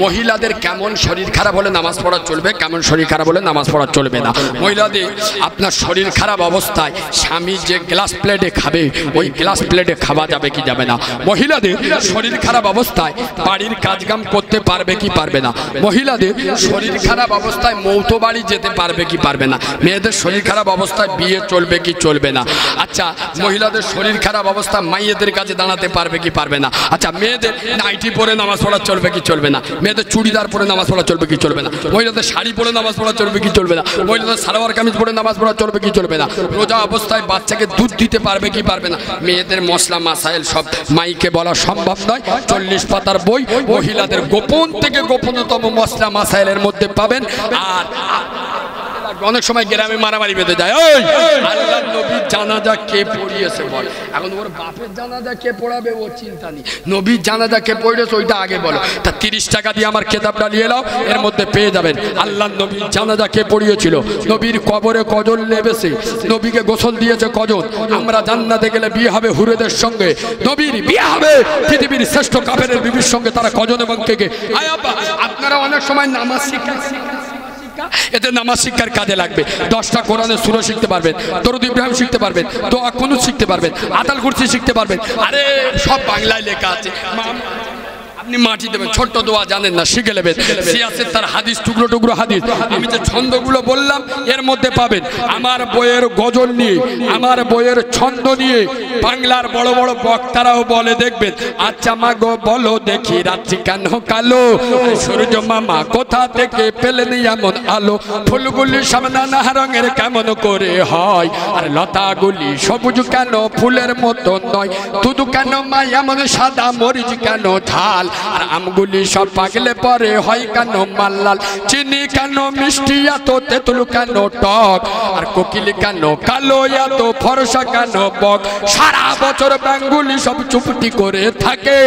মহিলাদের কেমন শরীর খারাপ হলে নামাজ পড়া চলবে, কেমন শরীর খারাপ হলে নামাজ পড়া চলবে না। মহিলাদের আপনার শরীর খারাপ অবস্থায় স্বামী যে গ্লাস প্লেটে খাবে ওই গ্লাস প্লেটে খাওয়া যাবে কি যাবে না। মহিলাদের শরীর খারাপ অবস্থায় বাড়ির কাজকাম করতে পারবে কি পারবে না। মহিলাদের শরীর খারাপ অবস্থায় মৌতো বাড়ি যেতে পারবে কি পারবে না। মেয়েদের শরীর খারাপ অবস্থায় বিয়ে চলবে কি চলবে না। আচ্ছা মহিলাদের শরীর খারাপ অবস্থায় মাইয়েদের কাছে দাঁড়াতে পারবে কি পারবে না। আচ্ছা মেয়েদের নাইটি পরে নামাজ পড়া চলবে কি চলবে না। মেয়েদের চুড়িদার পরে নামাজ পড়া চলবে কি চলবে না। মহিলাদের শাড়ি পরে নামাজ পড়া চলবে কি চলবে না। মহিলাদের সালোয়ার কামিজ পরে নামাজ পড়া চলবে কি চলবে না। রোজা অবস্থায় বাচ্চাকে দুধ দিতে পারবে কি পারবে না। মেয়েদের মশলা মাসাইল সব মাইকে বলা সম্ভব নয়। 40 পাতার বই মহিলাদের গোপন থেকে গোপনতম মশলা মাসাইলের মধ্যে পাবেন। আর অনেক সময় গ্রামে মারামারি বেঁধে যায়, ওই আল্লাহর নবীর জানাজা কে পড়িয়েছে বল। এখন ওর বাপের জানাজা কে পড়াবে ও চিন্তা নেই, নবীর জানাজা কে পড়িয়েছে ওইটা আগে বলো। তা 30 টাকা দিয়ে আমার কেতাবটা নিয়ে নাও, এর মধ্যে পেয়ে যাবেন আল্লাহর নবীর জানাজা কে পড়িয়েছিল, নবীর কবরে কজন নেবেছে, নবীকে গোসল দিয়েছে কজন। আমরা জান্নাতে গেলে বিয়ে হবে হুরেদের সঙ্গে, নবীর বিয়ে হবে পৃথিবীর শ্রেষ্ঠ কাফেরের বিবির সঙ্গে, তারা কজন এবং কে কে। আপনারা অনেক সময় নামাজ শিখেন, এতে নামাজ শিক্ষার কাজে লাগবে। 10টা কোরআনের সূরা শিখতে পারবেন, দরুদ ইব্রাহিম শিখতে পারবেন, দোয়া কুনুত শিখতে পারবেন, আতাল কুরসি শিখতে পারবেন। আরে সব বাংলায় লেখা আছে। আপনি মাটি দেবেন, ছোট্ট দোয়া জানেন না, শিখে নেবেন। সিয়াসের তার হাদিস টুকরো টুকরো হাদিস, আমি যে ছন্দগুলো বললাম এর মধ্যে পাবেন। আমার বইয়ের গজল নিয়ে, আমার বইয়ের ছন্দ নিয়ে বাংলার বড় বড় বক্তারাও বলে দেখবেন, আচ্ছা মা গো বলো দেখি রাত্রি কেন কালো, সূর্য মামা কোথা থেকে পেলেন এমন আলো, ফুলগুলি সব নানা রঙের কেমন করে হয়, আর লতাগুলি সবুজ কেন ফুলের মতো নয়, দুধ কেন মা এমন সাদা, মরিচ কেন ঝাল, আর আমগুলি সব পাগলে পরে হয় কেন মাল্লাল, চিনি কেন মিষ্টি এত, তেঁতুল কেন টক, আর কোকিল কেন কালো এত, ফর্সা কেন বক, সারা বছর ব্যাঙ্গুলি সব চুপটি করে থাকে,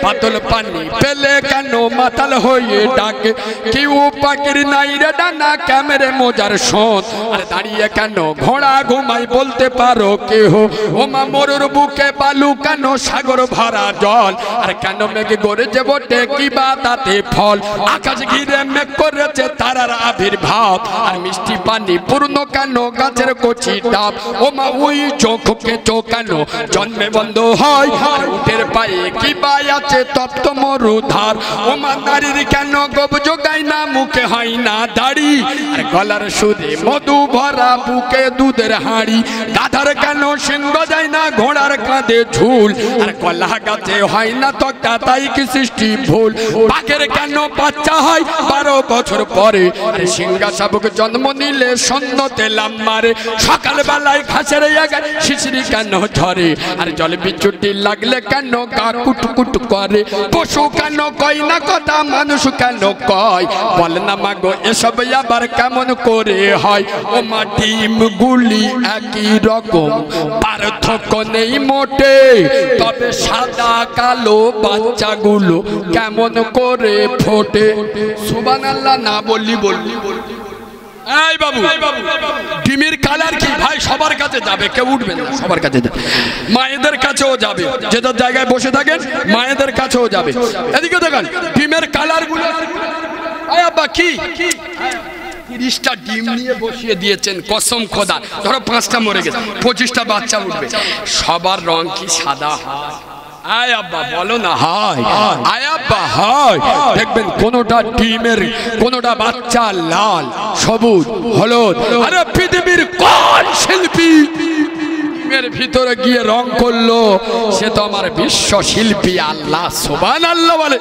বাদল পানি পেলে কেন মাতাল হয়ে ডাকে, কেউ পাখির নাই রে ডানা ক্যামেরে মোজার শোন, আর দাঁড়িয়ে কেন ঘোড়া ঘুমাই বলতে পারো কেহ, ও মা মরুর বুকে বালু কেন সাগর ভরা জল, আর কেন মেঘে গড়ে যে বটে কি বা তাতে ফল, আকাশ ঘিরে মেঘ করেছে তারার আবির্ভাব, আর মিষ্টি পানি পূর্ণ কেন গাছের কচি ডাব, ও মা ওই চোখকে চোখ কেন জন্মে বন্ধ হয়, আর উটের পায়ে কি বা আছে তপ্ত মরুধার, ও মা নারীর কেন গোব জোগায় না মুখে হয় না দাড়ি, আর গলার সুরে মধু ভরা বুকে দুধের হাঁড়ি, গাধার কেন সিংহ যায় না ঘোড়ার কাঁধে ঝুল, আর কলা গাছে হয় না তক্তা তাই কি সৃষ্টি ভুল, বাঘের কেন বাচ্চা হয় 12 বছর পরে, আর সিংহা শাবক জন্ম নিলে সন্ন্যতে লাম মারে, সকাল বেলায় ঘাসের জায়গায় শিশিরি কেন ঝরে, আর জল বিচ্ছুটি লাগলে কেন গা কুটকুট করে, পশু কেন কয় না কথা মানুষ কেন কয়, বল না মাগো এসব আবার কেমন করে হয়, ও মা ডিম গুলি একই রকম পার্থক্য নেই মোটে, তবে সাদা কালো বাচ্চাগুলো কেমন করে ফোটে। সুবহানাল্লাহ না বললি বললি। এই বাবু ডিমের কালার কি ভাই সবার কাছে যাবে, কেউ উঠবে না, সবার কাছে যাবে, মায়েদের কাছেও যাবে, যে যার জায়গায় বসে থাকেন মায়েদের কাছেও যাবে। এদিকে দেখেন ডিমের কালার গুলো কি 30টা ডিম নিয়ে বসিয়ে দিয়েছেন, কসম খোদা, ধরো 5টা মরে গেছে, 25টা বাচ্চা উঠবে, সবার রং কি সাদা হয়? আয় আব্বা বলো না হয়, আয় আব্বা হয়। দেখবেন কোনটা ডিমের, কোনটা বাচ্চা লাল, সবুজ, হলুদ। আরে পৃথিবীর কোন শিল্পী ডিমের ভিতরে গিয়ে রং করলো? সে তো আমার বিশ্ব শিল্পী আল্লাহ। সুবহানাল্লাহ বলে।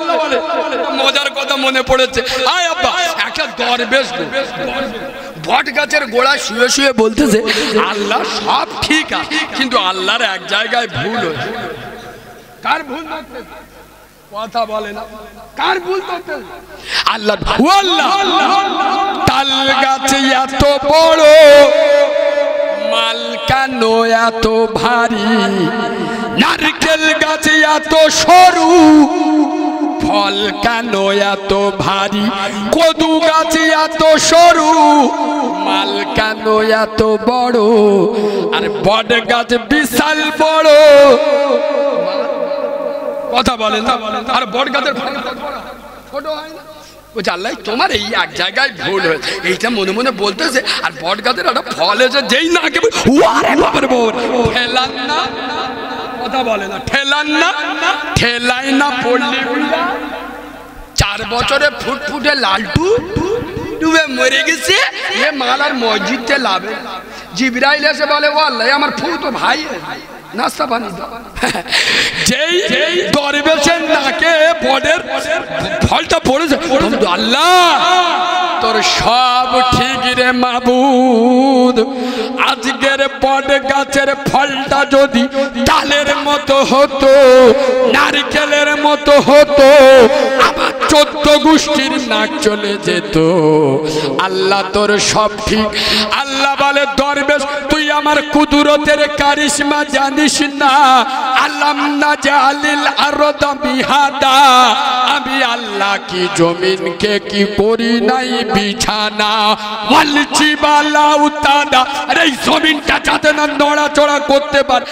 মজার কথা মনে পড়েছে, আয় আব্বা একটা দরবেশ বট গাছের গোড়ায় শুয়ে শুয়ে বলতেছে, আল্লাহ সব ঠিক আছে, কিন্তু আল্লাহর এক জায়গায় ভুল হয়েছে। কার ভুল? কথা বলে না, কার ভুল? আল্লাহ। তাল গাছ এত বড়, মাল কেন এত ভারী, নারকেল গাছ এত সরু, ফল কেন এত ভারী, কদু গাছ এত সরু, মাল কেন এত বড়, আর বট গাছ বিশাল বড়। কথা বলেন না, আর বট গাছের ছোট হয় না? বলছে আল্লাহ তোমার এই এক জায়গায় ভুল হয়েছে, এইটা মনে মনে বলতেছে। আর বট গাছের একটা ফল এসে যেই না ঠেলান না, কথা বলে না, ঠেলান না, ঠেলাই না পড়লি 4 বছরে ফুটফুটে লালটু ডুবে মরে গেছে। এ মাল আর মসজিদে লাভে। জিবরাইল এসে বলে ও আল্লাহ আমার ফুটো ভাই নাস্তা পানি দাও। যেই দরবেশের নাকে বটের ফলটা পড়েছে, আল্লাহ তোর সব ঠিক রে মাবুদ, আজকের বট গাছের ফলটা যদি তালের মতো হতো, নারকেলের মতো হতো, আমার 14 গোষ্ঠীর নাক চলে যেত। আল্লাহ তোর সব ঠিক। আল্লাহ বলে দরবেশ তুই আমার কুদরতের কারিশমা জানিস না। আল্লাহ না জালিল আরদা বিহাদা, আমি আল্লাহ কি জমিনকে কি করি নাই বিছানা। ওয়ালচি বালা উতাদা, আরে এই জমিনটা যাতে না নড়াচড়া করতে পারে,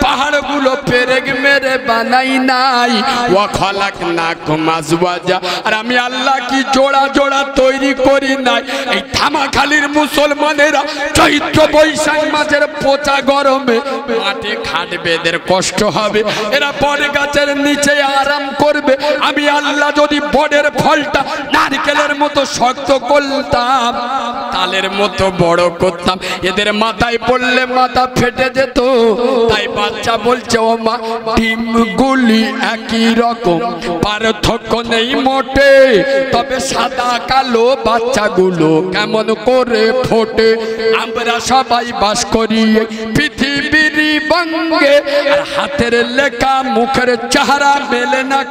পাহাড়গুলো পেরেক মেরে বানাই নাই। ওয়া খালাকনাকুম আজওয়াজা, আর আমি আল্লাহ কি জোড়া জোড়া তৈরি করি নাই। এই ধামাখালির মুসলমানেরা চৈত্র বৈশাখ মাসের পচা গরমে মাঠে খাটবে, এদের কষ্ট হবে, এরা বট গাছের নিচে আরাম করবে। আমি আল্লাহ যদি বটের ফলটা নারকেলের মতো শক্ত করতাম, তালের মতো বড় করতাম, এদের মাথায় পড়লে মাথা ফেটে যেত। তাই বাচ্চা বলছে ও মা ডিমগুলি একই রকম, পার্থক্য নেই মোটে, তবে সাদা কালো বাচ্চাগুলো কেমন করে ফোটে। আমরা সবাই বাস করি পৃথিবীর বঙ্গে, আর হাতের লেখা মুখের চেহারা মেলে না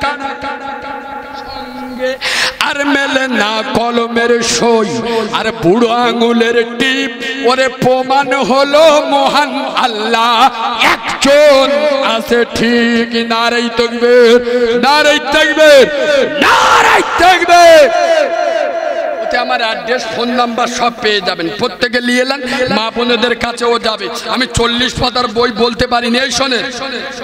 আর মেলে না কলমের সই আর বুড়ো আঙুলের টিপ। ওরে প্রমাণ হলো মহান আল্লাহ একজন আছে ঠিক। নারাই তাকবীর, নারাই তাকবীর, নারাই তাকবীর। আমার অ্যাড্রেস ফোন নাম্বার সব পেয়ে যাবেন, প্রত্যেকে নিয়ে এলেন, মা বোনেদের কাছেও যাবে। আমি 40 পাতার বই বলতে পারি না। এই শোনে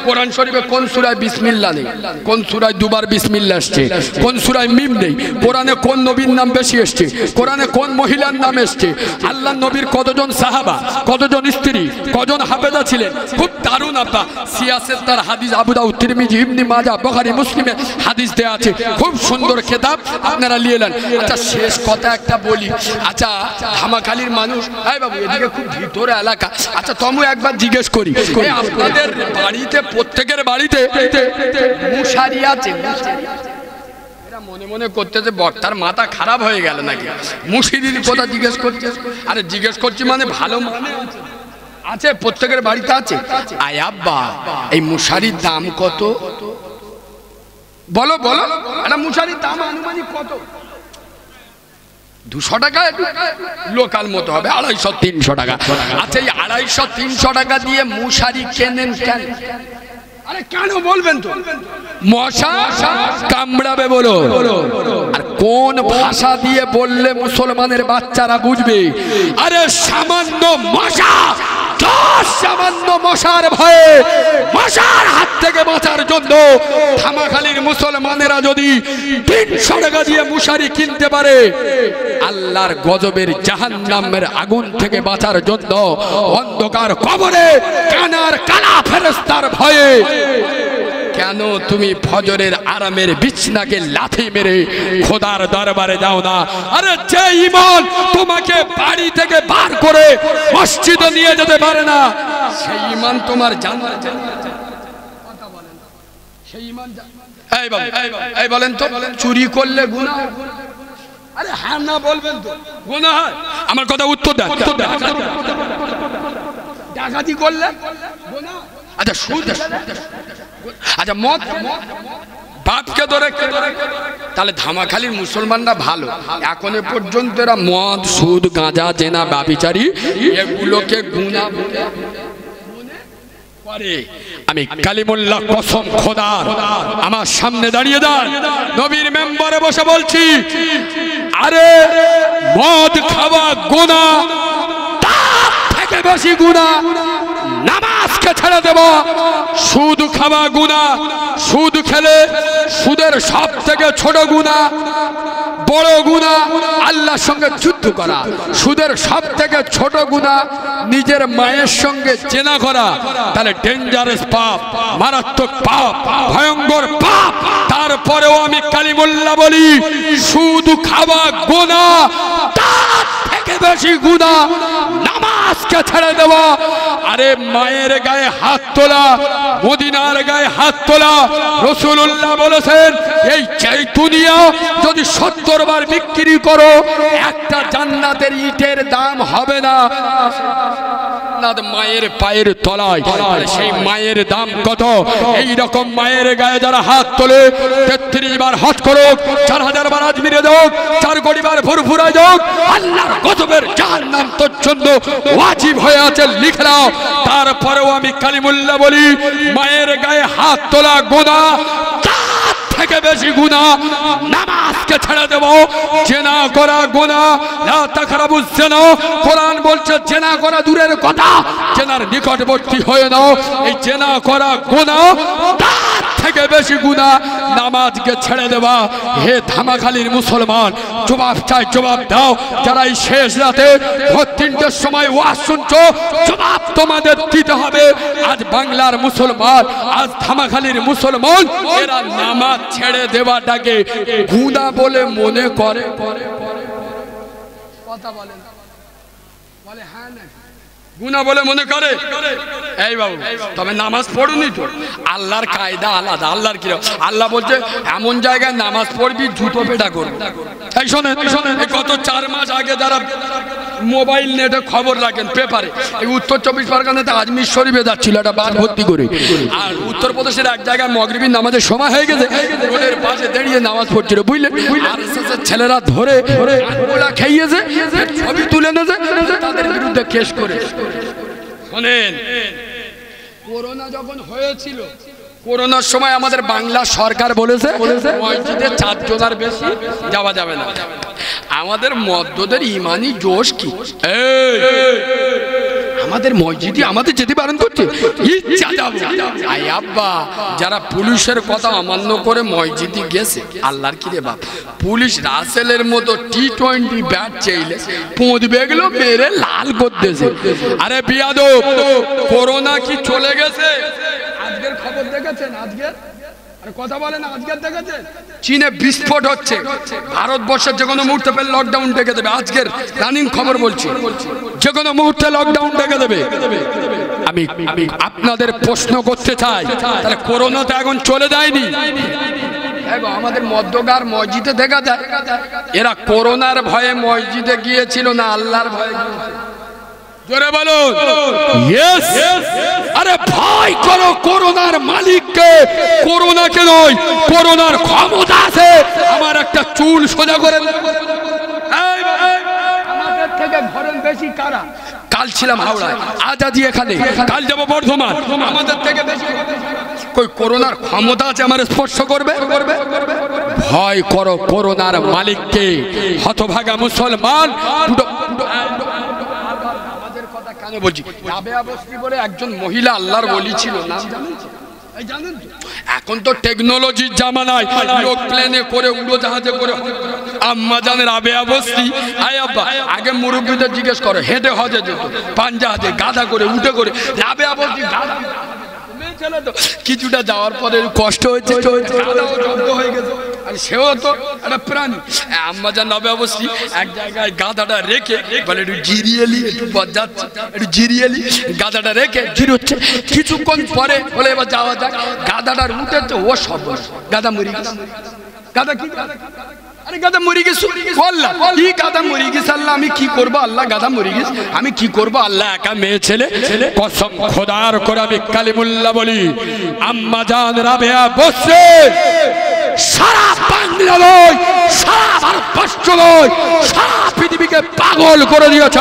কোরআন শরীফে কোন সূরায় বিসমিল্লাহ নেই, কোন সূরায় দুবার বিসমিল্লাহ আসছে, কোন সূরায় মিম নেই, কোরআনে কোন নবীর নাম বেশি এসছে, কোরআনে কোন মহিলার নাম এসছে, আল্লাহ নবীর কতজন সাহাবা, কতজন স্ত্রী, কজন হাফেজা ছিলেন। খুব দারুণ আব্বা সিয়াসেত তার হাদিস, আবু দাউদ, তিরমিজি, ইবনে মাজাহ, বুখারী, মুসলিমে হাদিস দেয়া আছে। খুব সুন্দর কিতাব, আপনারা নিয়ে এলেন। আচ্ছা শেষ কথা একটা বলি। আচ্ছা ধামাখালির মানুষ, এই বাবু এদিকে খুব ভিতরে এলাকা। আচ্ছা তমু একবার জিজ্ঞেস করি, আপনাদের বাড়িতে প্রত্যেকের বাড়িতে মশারি আছে? মনে মনে করতেছে বক্তার মাথা খারাপ হয়ে গেল নাকি, মুশারির কথা জিজ্ঞেস করছে। আরে জিজ্ঞেস করছি মানে ভালো মানে আছে, প্রত্যেকের বাড়িতে আছে। আয় আব্বা এই মশারির দাম কত বলো বলো? একটা মশারির দাম আনুমানিক কত? 200 টাকা, লোকাল মতো হবে 250-300 টাকা। আচ্ছা এই 250-300 টাকা দিয়ে মশারি কেনেন কেন? আরে কেন বলবেন তো? মশা কামড়াবে বলো। আর কোন ভাষা দিয়ে বললে মুসলমানের বাচ্চারা বুঝবে? আরে সামান্য মশা, সামান্য মশার ভয়ে, মশার হাত থেকে বাঁচার জন্য ধামাখালির মুসলমানেরা যদি 300 টাকা দিয়ে মশারি কিনতে পারে, আল্লাহর গজবের জাহান্নামের আগুন থেকে বাঁচার জন্য অন্ধকার কবরে কানার কালা ফেরেশতার ভয়ে কেন তুমি ফজরের আরামের বিছনাকে লাথি মেরে খোদার দরবারে যাও না? আরে যে ঈমান তোমাকে বাড়ি থেকে বার করে মসজিদে নিয়ে যেতে পারে না, সেই ঈমান তোমার জান্নাত। কথা বলেন, সেই ঈমান। এই বাবু এই বলেন তো, চুরি করলে গুনাহ? আরে হ্যাঁ না বলবেন তো, গুনাহ হয়? আমার কথা উত্তর দেন। ডাকাতি করলে গুনাহ? আচ্ছা সুদ, আচ্ছা মদ, বাপকে ধরে, তাহলে ধামাখালির মুসলমানরা ভালো। এখন পর্যন্ত এরা মদ, সুদ, গাঁজা, জেনা, ব্যভিচারী এগুলোকে গুনাহ করে। আমি কালিমুল্লাহ কসম খোদার, আমার সামনে দাঁড়িয়ে দাঁড় নবীর মেম্বারে বসে বলছি, আরে মদ খাওয়া গুনাহ, তার থেকে বেশি গুনাহ নামাজকে ছেড়ে দেব। সুদ খাওয়া গুনাহ, সুদ খেলে সুদের সব থেকে ছোট গুনাহ, বড় গুনাহ আল্লাহর সঙ্গে যুদ্ধ করা। সুদের সব থেকে ছোট গুনাহ নিজের মায়ের সঙ্গে জেনা করা, তাহলে ডেঞ্জারাস পাপ, মারাত্মক পাপ, ভয়ঙ্কর পাপ। তারপরেও আমি কালিমুল্লাহ বলি, সুদ খাওয়া গুনাহ, তার থেকে বেশি গুনাহ নামাজকে ছেড়ে দেওয়া। আরে মায়ের গায়ে হাত তোলা, মদিনার গায়ে হাত তোলা। রাসূলুল্লাহ বলেছেন, এই দুনিয়া যদি 70 বার বিক্রি করো, একটা জান্নাতের ইটের দাম হবে না মায়ের পায়ের তলায়। সেই মায়ের দাম কত? এই রকম মায়ের গায়ে যারা হাত তোলে, 33 বার হজ করুক, 4000 বার আজমিরে যাক, 4 কোটি বার ফুরফুরা যাক, আল্লাহর গজবের জাহান্নাম তোর জন্য ওয়াজিব হয়ে আছে, লিখে নাও। তারপরেও আমি কালিমুল্লাহ বলি, মায়ের গায়ে হাত তোলা গুনাহ, তার থেকে বেশি গুনাহ নামাজকে ছেড়ে দেব। জেনা করা গুনাহ, লা তাকরাবুজ জিনা। কোরআন বলছে জেনা করা দূরের কথা, জেনার নিকটবর্তী হয়ে নাও। এই জেনা করা গুনাহ, তার থেকে বেশি গুনাহ নামাজকে ছেড়ে দেওয়া। হে ধামাখালীর মুসলমান, জবাব চাই, জবাব দাও। যারা এই শেষ রাতে ভোর 3টের সময় ওয়াজ শুনছো, জবাব তোমাদের দিতে হবে। আজ বাংলার মুসলমান, আজ ধামাখালীর মুসলমান, এরা নামাজ ছেড়ে দেওয়াটাকে গুনাহ বলে মনে করে। কথা বলেন, বলে হ্যাঁ না গুনাহ বলে মনে করে। এই বাবু, তবে নামাজ পড়ুনি তো। আল্লাহর কায়দা আলাদা। আল্লাহর কি? আল্লাহ বলছে এমন জায়গায় নামাজ পড়বি জুতো পেটা করবি। এই শোনেন, গত 4 মাস আগে যারা মোবাইল নেটে খবর রাখেন, পেপারে, এই উত্তর 24 পরগনাতে আজমির শরীফে যাচ্ছিল একটা বাস ভর্তি করে। আর উত্তরপ্রদেশের এক জায়গায় মাগরিবের নামাজের সময় হয়ে গেছে, রোডের পাশে দাঁড়িয়ে নামাজ পড়ছিল, বুঝলেন? আরএসএসের ছেলেরা ধরে ওলা খাইয়েছে, ছবি তুলে নেছে, তাদের বিরুদ্ধে কেস করে। শোনেন, করোনা যখন হয়েছিল, করোনার সময় আমাদের বাংলা সরকার বলেছে মসজিদে 4 জনের বেশি যাওয়া যাবে না। আমাদের মদ্যদের ইমানি জোশ কি? আমাদের মসজিদে আমাদের যেতে বারণ করছে, ইচ্ছা যাব। আই আব্বা, যারা পুলিশের কথা অমান্য করে মসজিদে গেছে, আল্লাহর কি রে বাপ, পুলিশ রাসেলের মতো T20 ব্যাট চাইলে পোঁদ বেগলো মেরে লাল করতেছে। আরে বিয়াদব, করোনা কি চলে গেছে? আজকের খবর দেখেছেন? আজকের কথা বলেন, আজকের দেখেছেন চীনে বিস্ফোট হচ্ছে। ভারতবর্ষের যে কোনো মুহূর্তে লকডাউন ডেকে দেবে। আজকের রানিং খবর বলছি, যে কোনো মুহূর্তে লকডাউন ডেকে দেবে। আমি আপনাদের প্রশ্ন করতে চাই, তাহলে করোনা তো এখন চলে যায়নি? আমাদের মধ্যকার মসজিদে দেখা যায় এরা করোনার ভয়ে মসজিদে গিয়েছিল না আল্লাহর ভয়ে? জোরে বলুন ইয়েস। আরে ভয় করো করোনার মালিককে, করোনাকে নয়। করোনার ক্ষমতা আছে। আমার একটা চুল সোজা করে আমাদের থেকে ঘরের বেশি কারা? কাল ছিলাম হাওড়ায়, আজ আজ এখানে, কাল যাবো বর্ধমান। আমাদের থেকে বেশি কই করোনার ক্ষমতা আছে আমার স্পর্শ করবে? ভয় করো করোনার মালিককে, হতভাগা মুসলমান। বলছি রাবেয়া বস্তি বলে একজন মহিলা আল্লাহর ওলি ছিল, নাম জানেন? এখন তো টেকনোলজির জামানায় লোক প্লেনে করে, উড়োজাহাজে করে আম্মা জানের রাবেয়া বস্তি। আয় আব্বা, আগে মুরব্বীদের জিজ্ঞেস করো, হেঁটে হজে যেত, পাঞ্জাহাজে, গাধা করে, উঠে করে। রাবেয়া বস্তি কিছুটা যাওয়ার পরে কষ্ট হয়েছে, হয়ে গেছে। আর সেও তো একটা প্রাণী। আম্মা জান রাবেয়া বস্তি এক জায়গায় গাধাটা রেখে বলে একটু জিরিয়েলি, একটু যাচ্ছে, একটু জিরিয়েলি, গাধাটা রেখে জিরোচ্ছে। কিছুক্ষণ পরে বলে এবার যাওয়া যাক, গাধাটার উঠেছে, ও সব গাধা মরি গেছে। গাধা কি? আরে গাধা মরি গেছে। আল্লাহ কি গাধা মরি গেছে? আল্লাহ আমি কি করবো? আল্লাহ গাধা মরি গেছে, আমি কি করবো? আল্লাহ একা মেয়ে ছেলে। কসম খোদার করে আমি কালিমুল্লাহ বলি, আম্মা জান রাবেয়া বসে সারা বাংলা নয়, সারা ভারতবর্ষ নয়, সারা পৃথিবীকে পাগল করে দিয়েছ।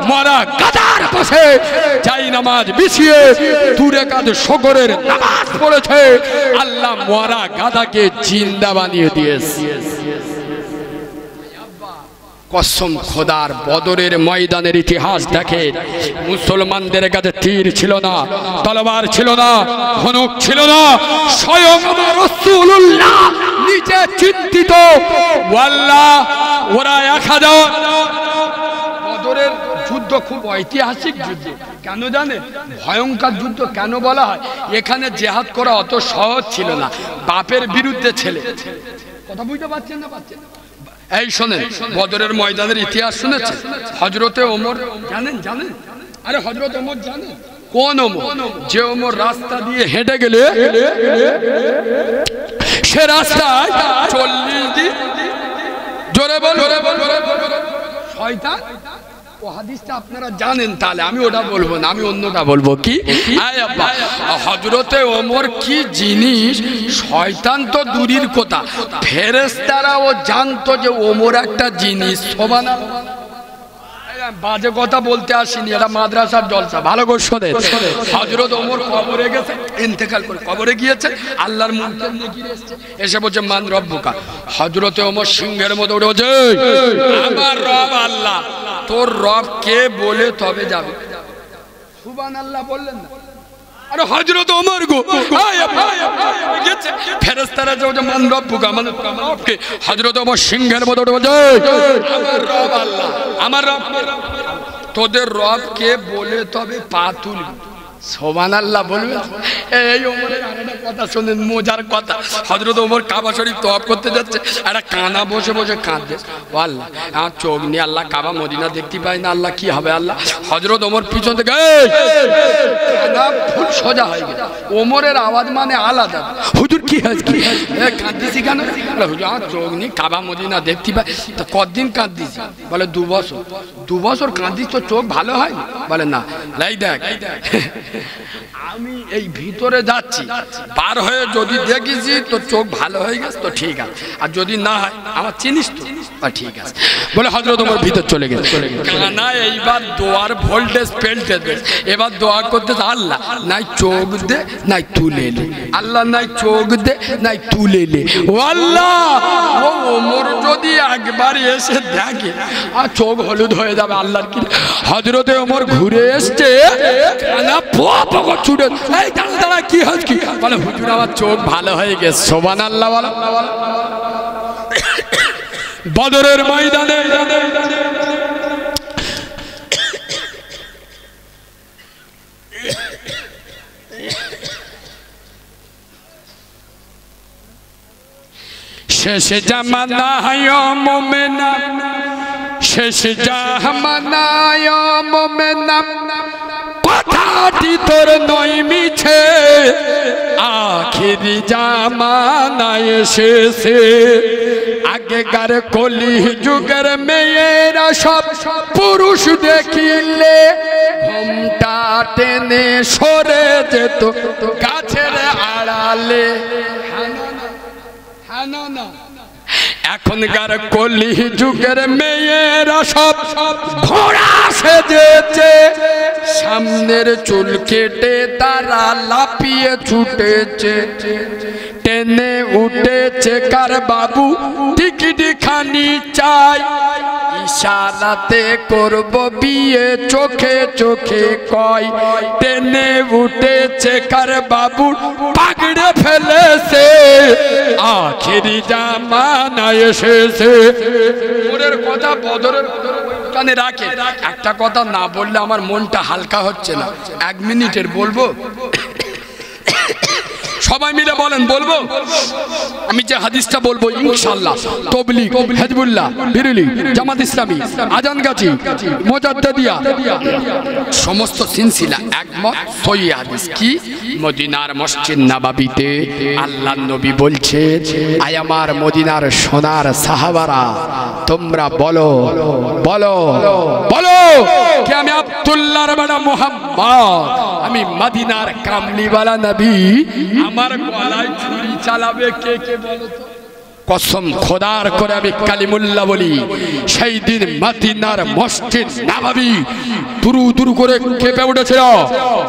মরা গাদার বসে যাই নামাজ বিছিয়ে 2 রাকাত শকরের নামাজ পড়েছে। আল্লাহ মরা গাদাকে জিন্দা বানিয়ে দিয়েছে। কসম খোদার, বদরের ময়দানের ইতিহাস দেখে, মুসলমানদের কাছে তীর ছিল না, তলোয়ার ছিল না, ধনুক ছিল না, স্বয়ং আমার রাসূলুল্লাহ নিজে চিন্তিত, আল্লাহ ওরা 1000। বদরের যুদ্ধ খুব ঐতিহাসিক যুদ্ধ, কেন জানেন? ভয়ঙ্কর যুদ্ধ কেন বলা হয়? এখানে জেহাদ করা অত সহজ ছিল না, বাপের বিরুদ্ধে ছেলে। কথা বুঝতে পারছেন না? পাচ্ছেন? এই শোনেন, বদরের ময়দানের ইতিহাস শুনেছেন? হযরতে ওমর জানেন? জানেন? আরে হযরত ওমর জানেন? কোন ওমর? যে ওমর রাস্তা দিয়ে হেঁটে গেলে সে রাস্তায় 40 দিন, জোরে বল, শয়তান। ও হাদিসটা আপনারা জানেন, তাহলে আমি ওটা বলবো না, আমি অন্যটা বলবো। কি? হযরতে ওমর কি জিনিস? শয়তান তো দূরের কথা, ফেরেশতারাও জানতো যে ওমর একটা জিনিস। সুবহানাল্লাহ। বাজে কথা বলতে আসিনি, এটা মাদ্রাসার জলসা, ভালো করে শোনেন। হযরত ওমর কবরে গেছে, ইন্তেকাল করে কবরে গিয়েছে, আল্লাহর মুনকার নেকির এসেছে, এসে বলছে মান রব্বুকা। হযরতে ওমর সিংহের মতো উঠে বলছে, আমার রব আল্লাহ। তোর রব কে বলে তবে যাবে। সুবহানাল্লাহ বললেন না? আরে হযরত ওমর গো, গেছে ফেরেশতারা যে মান রব্বুকা, মানে রবকে। হযরত ওমর সিংহের মতো উঠে বলছে, আমার রব আল্লাহ। আমার রব, তোদের রব কে বলে তবে পা তুলবি। সুবহানাল্লাহ বলবে। এই ওমরের আরেকটা কথা শুনেন, মজার কথা। হযরত ওমর কাবা শরীফ তওয়াফ করতে যাচ্ছে, একটা কানা বসে বসে কাঁদছে, ও আল্লাহ আমার চোখ নিয়ে আল্লাহ কাবা মদিনা দেখতে পাই না, আল্লাহ কি হবে আল্লাহ। হযরত ওমর পিছন থেকে কানা ফুল সোজা হয়ে গেছে। ওমরের আওয়াজ মানে আলাদা, হুজুর কি হয়েছে? কি কাঁদতেছি কেন? হুজুর আমার চোখ নিয়ে কাবা মদিনা দেখতে পাই। তা কতদিন কাঁদতেছি? বলে 2 বছর। 2 বছর কাঁদিস তো চোখ ভালো হয়? বলে না। লাই দেখ, আমি এই ভিতরে যাচ্ছি, পার হয়ে যদি দেখেছি তো চোখ ভালো হয়ে গেছে তো ঠিক আছে, আর যদি না হয় আমার চিনিস তো ঠিক আছে। বলে হযরত ওমর ভিতর চলে গেছে। কানা এইবার দোয়ার ভোল্টেজ পেল্টে দেবে, এবার দোয়া করতে, আল্লাহ নাই চোখ দে নাই তুলে লে, আল্লাহ নাই চোখ দে নাই তুলে লে। ও আল্লাহ, ও ওমর যদি একবার এসে দেখে আর চোখ হলুদ হয়ে যাবে আল্লাহর কি। হযরতে ওমর ঘুরে এসছে, কানা ছুটে, এই দাঁড়া দাঁড়া, কি হচ্ছে? কি বলে? হুজুর আমার চোখ ভালো হয়ে গেছে। সুবহানাল্লাহ বলো। বদরের ময়দানে শেষ জামানায় মুমিনা, শেষ জামানায় মুমিনা, কথাটি তোর নয় মিছে, আখিরি জামানায় এসেছে। আগেকার কলি যুগের মেয়েরা সব পুরুষ দেখিলে ঘোমটা টেনে সরে যেত গাছের আড়ালে। এখনকার কলি যুগের মেয়েরা সব ঘোড়া সেজেছে, সামনের চুল কেটে তারা লাফিয়ে ছুটেছে, টেনে উঠেছে কার বাবু টিকিট খানি চাই, ইশারাতে করব বিয়ে চোখে চোখে কয়, টেনে উঠেছে কার বাবু পাগড়ে ফেলেছে, আখেরি জামানা এসেছে। ওরের কথা বদরের কানে রাখে। একটা কথা না বললে আমার মনটা হালকা হচ্ছে না, 1 মিনিটের বলবো। সবাই মিলে বলেন, বলবো? আমি যে হাদিসটা বলবো ইনশাআল্লাহ তাবলীগ, হিজবুল্লাহ, বিরলি, জামাত ইসলামী, আজানগাছি, মুজাদ্দিদিয়া সমস্ত সিলসিলা একমত সহিহ হাদিস। কি? মদিনার মসজিদ নববীতে আল্লাহর নবী বলছে, আয় আমার মদিনার সোনার সাহাবারা, তোমরা বলো বলো বলো কি আমি আব্দুল্লাহর বেটা মুহাম্মদ, আমি মদিনার কামলিওয়ালা নবী, আমার গলায় ছুরি চালাবে কে কে বলো তো? কসম খোদার করে আমি কালিমুল্লাহ বলি, সেই দিন মদিনার মসজিদ নববী দুরু দুরু করে কেঁপে উঠেছিল,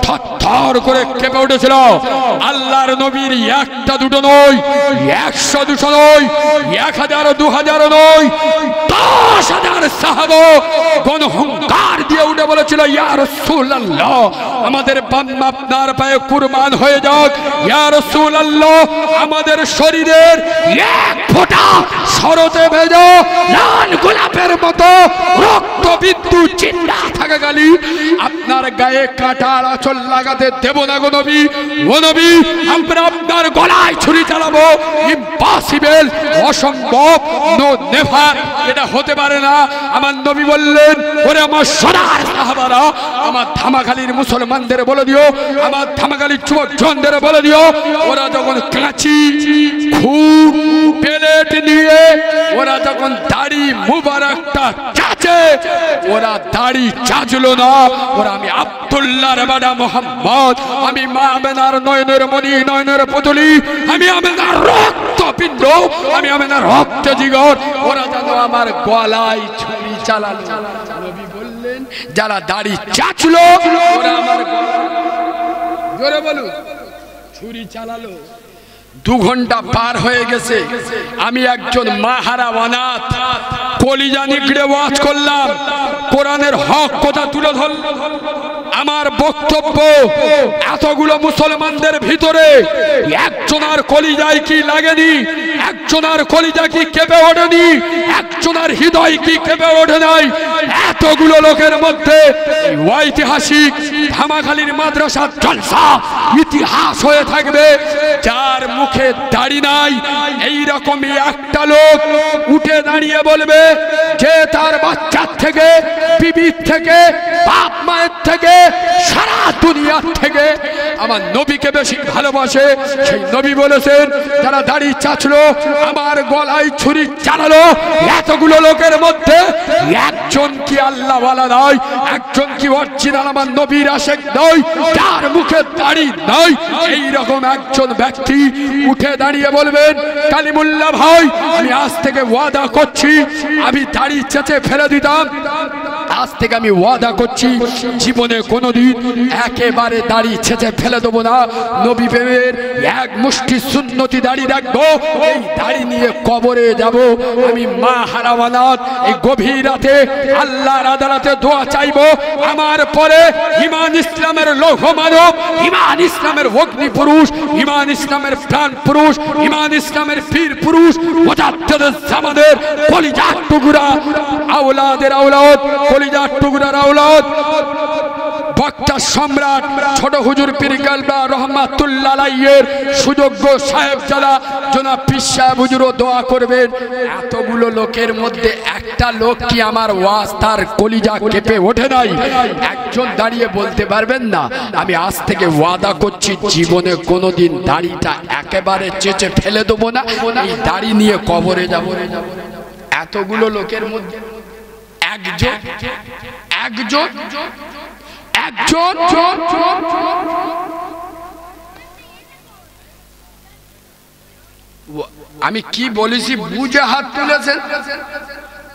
থরথর করে কেঁপে উঠেছিল। আল্লাহর নবীর একটা দুটো নয়, 100 200 নয়, 1000 2000 নয়, 10,000 সাহাবা গণহুঙ্কার দিয়ে উঠে বলেছিল, ইয়া রাসূলুল্লাহ, আমাদের বাম্মা আপনার পায়ে কুরবান হয়ে যাক। ইয়া রাসূলুল্লাহ, আমাদের শরীরের এক ফোঁটা শরতে ভেজো লাল গোলাপের মতো রক্ত বিদ্যুৎ চিন্তা থাকা গালি আপনার গায়ে কাঁটার আঁচল লাগাতে দেব না গো নবী। ও নবী, আমরা আপনার গলায় ছুরি চালাবো। ইম্পসিবল, অসম্ভব, নো নেভার, এটা হতে পারে না। আমার নবী বললেন, ওরে আমার সোনার সাহাবারা, আমার ধামাখালীর মুসলমানদের বলে দিও, আমার ধামাখালীর যুবকজনদের বলে দিও, ওরা যখন কাঁচি খুব প্লেট নিয়ে ওরা যখন দাড়ি মুবারকটা চাচে, ওরা দাড়ি চাচলো না, ওরা আমি আব্দুল্লাহর বাড়া মোহাম্মদ, আমি মা আমেনার নয়নের মণি, নয়নের পুতুলি, আমি আমেনার রক্ত পিণ্ড, আমি আমেনার রক্ত জিগর, ওরা যেন আমার গলায় ছুরি চালালো। নবী বললেন, যারা দাড়ি চাচলো ওরা আমার জোরে বলুন ছুরি চালালো। 2 ঘন্টা পার হয়ে গেছে, আমি একজন মাহারা অনাথ কলিজা নিগড়ে ওয়াজ করলাম, কোরআনের হক কথা তুলে ধরলাম। আমার বক্তব্য, এতগুলো মুসলমানদের ভিতরে একজনের কলিজায় কি লাগেনি? একজনের কলিজা কি কেঁপে ওঠেনি? একজনের হৃদয় কি কেঁপে ওঠে নাই? এতগুলো লোকের মধ্যে ঐতিহাসিক ধামাখালীর মাদ্রাসার জলসা ইতিহাস হয়ে থাকবে। যার মুখে দাড়ি নাই, এইরকমই একটা লোক উঠে দাঁড়িয়ে বলবে যে তার বাচ্চার থেকে, বিবির থেকে, বাপ মায়ের থেকে, সারা দুনিয়ার থেকে আমার নবীকে বেশি ভালোবাসে। সেই নবী বলেছেন, যারা দাড়ি চাচলো আমার গলায় ছুরি চালালো। এতগুলো লোকের মধ্যে একজন কি আল্লাহওয়ালা নয়? একজন কি অরিজিনাল আমার নবীর আশেক নয়? যার মুখে দাড়ি নয়, এইরকম একজন ব্যক্তি উঠে দাঁড়িয়ে বলবেন, কালিমুল্লাহ ভাই, আমি আজ থেকে ওয়াদা করছি, আমি দাড়ি চেঁচে ফেলে দিতাম, আজ থেকে আমি ওয়াদা করছি জীবনে কোনোদিন একেবারে দাড়ি ছেঁচে ফেলে দেবো না। নবী প্রেমের এক মুষ্টি সুন্নতি দাড়ি রাখবো, এই দাড়ি নিয়ে কবরে যাব। আমি মা হারাওয়ানাত এই গভীর রাতে আল্লাহর আদালতে দোয়া চাইবো, আমার পরে ইমান ইসলামের লৌহ মানব, ইমান ইসলামের অগ্নি পুরুষ, ইমান ইসলামের প্রাণ পুরুষ, ইমান ইসলামের পীর পুরুষ, মুজাদ্দিদুল জামানের কলিজার টুকরা, আওলাদের আওলাদ, কলিজার টুকরার আওলাদ, বক্তা সম্রাট ছোট হুজুর পীর কালবা রহমাতুল্লাহ আলাইহির সুযোগ্য সাহেবজাদা জনাব পীর সাহেব হুজুরও দোয়া করবেন। এতগুলো লোকের মধ্যে একটা লোক কি আমার ওয়াজ তার কলিজা কেঁপে ওঠে নাই? একজন দাঁড়িয়ে বলতে পারবেন না, আমি আজ থেকে ওয়াদা করছি জীবনে কোনোদিন দাড়িটা একেবারে চেঁচে ফেলে দেবো না, এই দাড়ি নিয়ে কবরে যাব। এতগুলো লোকের মধ্যে একজন একজন একজন আমি কি বলেছি বুঝে হাত তুলেছেন?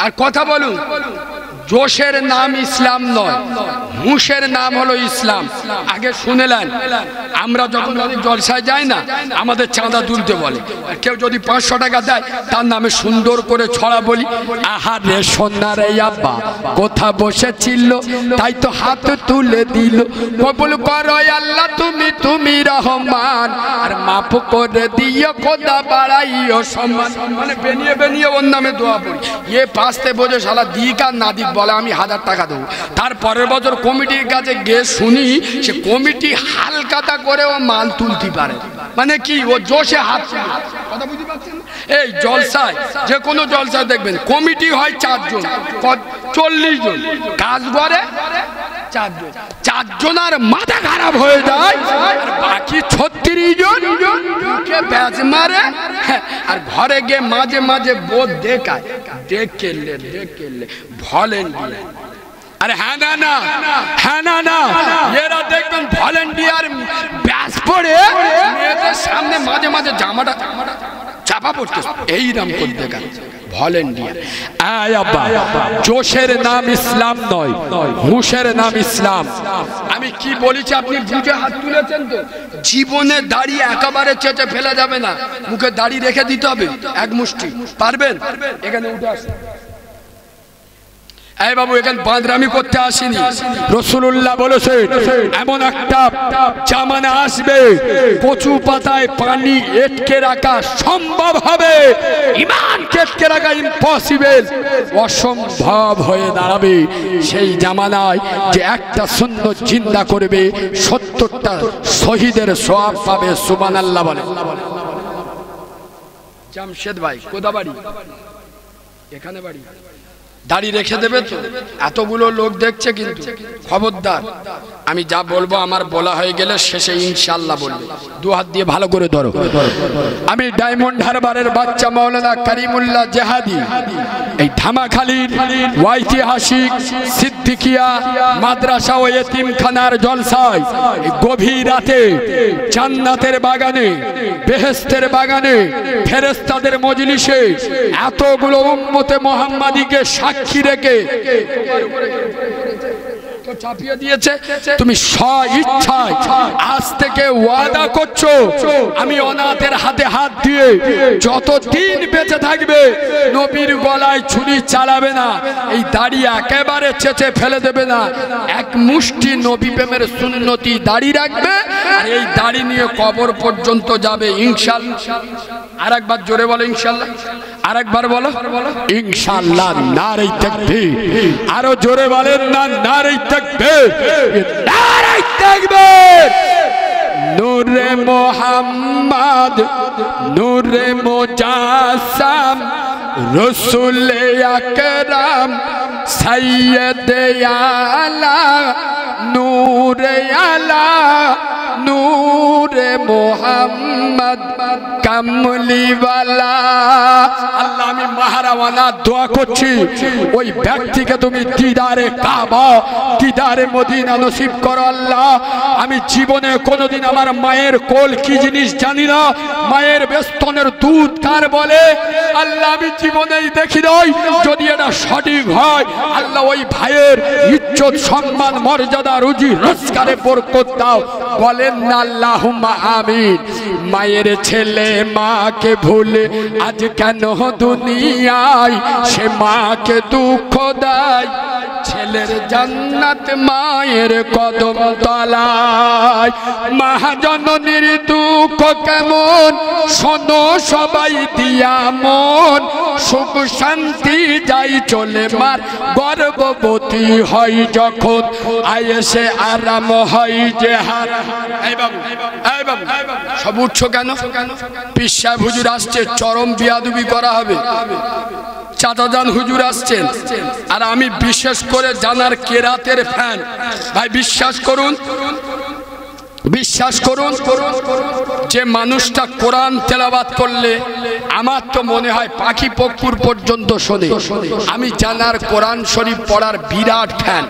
আর কথা বলুন, জোশের নাম ইসলাম নয়, হুঁশের নাম হলো ইসলাম। আগে শুনেলেন, আমরা যখন জলসায় যাই না, আমাদের চাঁদা তুলতে বলে, কেউ যদি 500 টাকা দেয় তার নামে সুন্দর করে ছড়া বলি, আহারে সোনারে আব্বা কোথা বসেছিল তাই তো হাত তুলে দিল, কবুল করো আল্লাহ তুমি, তুমি রহমান, আর মাফ করে দিও খোদা বাড়াইও সম্মান। মানে বেনিয়ে বেনিয়ে ওর নামে দোয়া পড়ি। এ পাঁচতে বোঝে শালা দিক আর না দিক বলে আমি 1000 টাকা দেবো। তার পরের বছর কমিটির কাছে গিয়ে শুনি সে কমিটি হালকাতা করে ও মাল তুলতে পারে, মানে কি ও জোশে হাত। কথা বুঝতে পারছেন? এই জলসায়, যে কোনো জলসায় দেখবেন কমিটি হয় 4 জন, 40 জন, কাজ করে 4 জন, 4 জনের মাথা খারাপ হয়ে যায়, আর বাকি 36 জন ব্যাচ মারে, আর ঘরে গিয়ে মাঝে মাঝে বোধ দেখায়, দেখলে ভলেন্টিয়ার। আরে হ্যাঁ না না, হ্যাঁ না না, এরা দেখবেন ভলেন্টিয়ার ব্যাচ পড়ে মেয়েদের সামনে মাঝে মাঝে জামাটা চাপা পড়তে এই নাম করে দেখান ভলেন্টিয়ার। জোশের নাম ইসলাম নয়, হুঁশের নাম ইসলাম। আমি কি বলেছি আপনি বুঝে হাত তুলেছেন তো? জীবনে দাড়ি একেবারে চেঁচে ফেলা যাবে না, মুখে দাড়ি রেখে দিতে হবে এক মুষ্টি। পারবেন? এখানে উঠে আসুন। এই বাবু, এখানে বাঁদরামি করতে আসেনি। রাসূলুল্লাহ বলেছেন এমন একটা জামানা আসবে কচু পাতায় পানি আটকে রাখা সম্ভব হবে, ঈমান আটকে রাখা ইম্পসিবল, অসম্ভব হয়ে দাঁড়াবে। সেই জামানায় যে একটা সুন্নাত জিন্দা করবে 70টা শহীদের সওয়াব পাবে। সুবহানাল্লাহ বলে। জামশেদ ভাই কোথা বাড়ি? এখানে বাড়ি। দাড়ি রেখে দেবে তো? এতগুলো লোক দেখছে কিন্তু খবরদার, আমি যা বলবো আমার বলা হয়ে গেলে শেষে ইনশাআল্লাহ বলবে। দু হাত দিয়ে ভালো করে ধরো। আমি ডায়মন্ড হারবারের বাচ্চা মাওলানা কারিমুল্লাহ জেহাদি এই ধামাখালীর ঐতিহাসিক সিদ্দিকিয়া মাদ্রাসা ও এতিমখানার জলসায় গভীর রাতে জান্নাতের বাগানে, বেহেশতের বাগানে, ফেরেশতাদের মজলিসে এতগুলো উম্মতে মুহাম্মাদীকে সাক্ষী রেখে চাপিয়ে দিয়েছে। তুমি স্ব-ইচ্ছায় আজ থেকে ওয়াদা করছো আমি অনাথের হাতে হাত দিয়ে যতদিন বেঁচে থাকবে নবীর গলায় ছুরি চালাবে না, এই দাড়ি একেবারে চেঁচে ফেলে দেবে না, এক মুষ্টি নবী প্রেমের সুন্নতি দাড়ি রাখবে, আর এই দাড়ি নিয়ে কবর পর্যন্ত যাবে ইনশাআল্লাহ। আরেকবার জোরে বলো ইনশাআল্লাহ। আরেকবার বলো ইনশাআল্লাহ। নারে তাকবীর। আরো জোরে বলেন না নারে তাকবীর, নারে তাকবীর। নূরে মুহাম্মদ, নূরে মুজাসসাম, রাসূল আকরাম, সাইয়্যিদে আলা, নূরে আলা, নূরে মুহাম্মদ কামলিওয়ালা। আল্লাহ আমি মাহারাওয়ানা দোয়া করছি ওই ব্যক্তিকে তুমি দিদারে কাবা, দিদারে মদিনা নসিব করো আল্লাহ। আমি জীবনে কোনোদিন আমার মায়ের কোল কি জিনিস জানি না, মায়ের বেস্তনের দুধ কার বলে আল্লাহ আমি জীবনেই দেখি নাই। যদি এটা সঠিক হয় আল্লাহ ওই ভাইয়ের ইজ্জত সম্মান মর্যাদা রুজি রোজগারে বরকত দাও। বলেন না আল্লাহুম্মা আমিন। মায়ের ছেলে মাকে ভুলে আজ কেন দুনিয়ায় সে মাকে দুঃখ দেয়, ছেলের জান্নাত মায়ের কদম তলায়। মা জননীর দুঃখ কেমন শোনো সবাই দিয়া মন, সুখ শান্তি যাই চলে মার গর্ভবতী হয় যখন, আয়েসে আরাম হয় যে হার। এই বাবু, এই বাবু সব উঠছো কেন? পীর সাহেব হুজুর আসছে, চরম বিয়াদবি করা হবে। চাচাজান হুজুর আসছেন, আর আমি বিশেষ করে জানার কেরাতের ফ্যান ভাই। বিশ্বাস করুন, বিশ্বাস করুন, যে মানুষটা কোরআন তেলাওয়াত করলে আমার তো মনে হয় পাখি পক্ষুর পর্যন্ত শোনে। আমি জানার কোরআন শরীফ পড়ার বিরাট ফ্যান,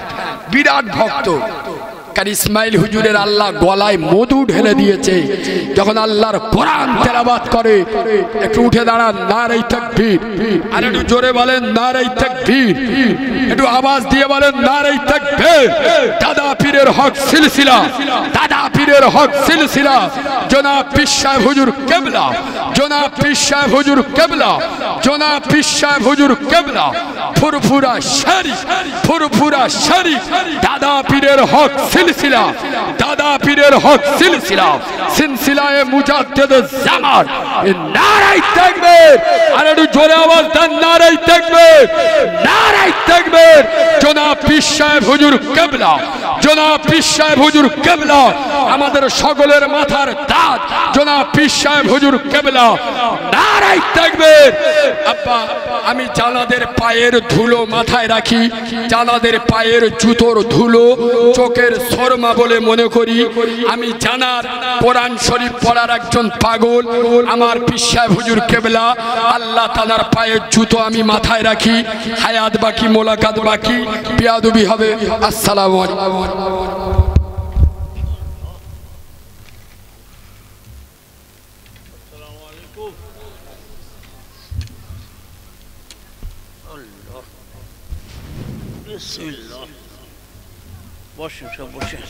বিরাট ভক্ত। কারণ ইসমাইল হুজুরের আল্লাহ গলায় মধু ঢেলে দিয়েছে, যখন আল্লাহর কোরআন তেলাওয়াত করে একটু উঠে দাঁড়ান, নারে তাকবীর। আর একটু জোরে বলেন নারে তাকবীর, একটু আওয়াজ দিয়ে বলেন নারে তাকবীর। দাদা পীরের হক সিলসিলা, দাদা পীরের হক সিলসিলা, জনাব পীর সাহেব হুজুর কেবলা, জনাব পীর সাহেব হুজুর কেবলা, জনাব পীর সাহেব হুজুর কেবলা, ফুরফুরা শরীফ, ফুরফুরা শরীফ, দাদা পীরের হক সিলসিলা, দাদা পীরের হক সিলসিলা, সিলসিলায়ে মুজাদ্দিদুজ জামান। নারে তাকবীর। আর একটু জোরে আওয়াজ দেন নারে তাকবীর, নারে তাকবীর। জনাব পীর সাহেব হুজুর কেবলা, জনাব পীর সাহেব হুজুর কেবলা, আমাদের সকলের মাথার তাজ জনাব পীর সাহেব হুজুর কেবলা। নারে তাকবীর। আব্বা আমি জানাদের পায়ের ধুলো মাথায় রাখি, জানাদের পায়ের জুতোর ধুলো চোখের শর্মা বলে মনে করি। আমি জানার কোরআন শরীফ পড়ার একজন পাগল, আমার পীর সাহেব হুজুর কেবলা। আল্লাহ তাআলার পায়ের জুতো আমি মাথায় রাখি। হায়াত বাকি, মোলাকাত বাকি, বিয়াদবি হবে। আসসালামু আলাইকুম। বিসমিল্লাহ। বসেন, সব বসেন।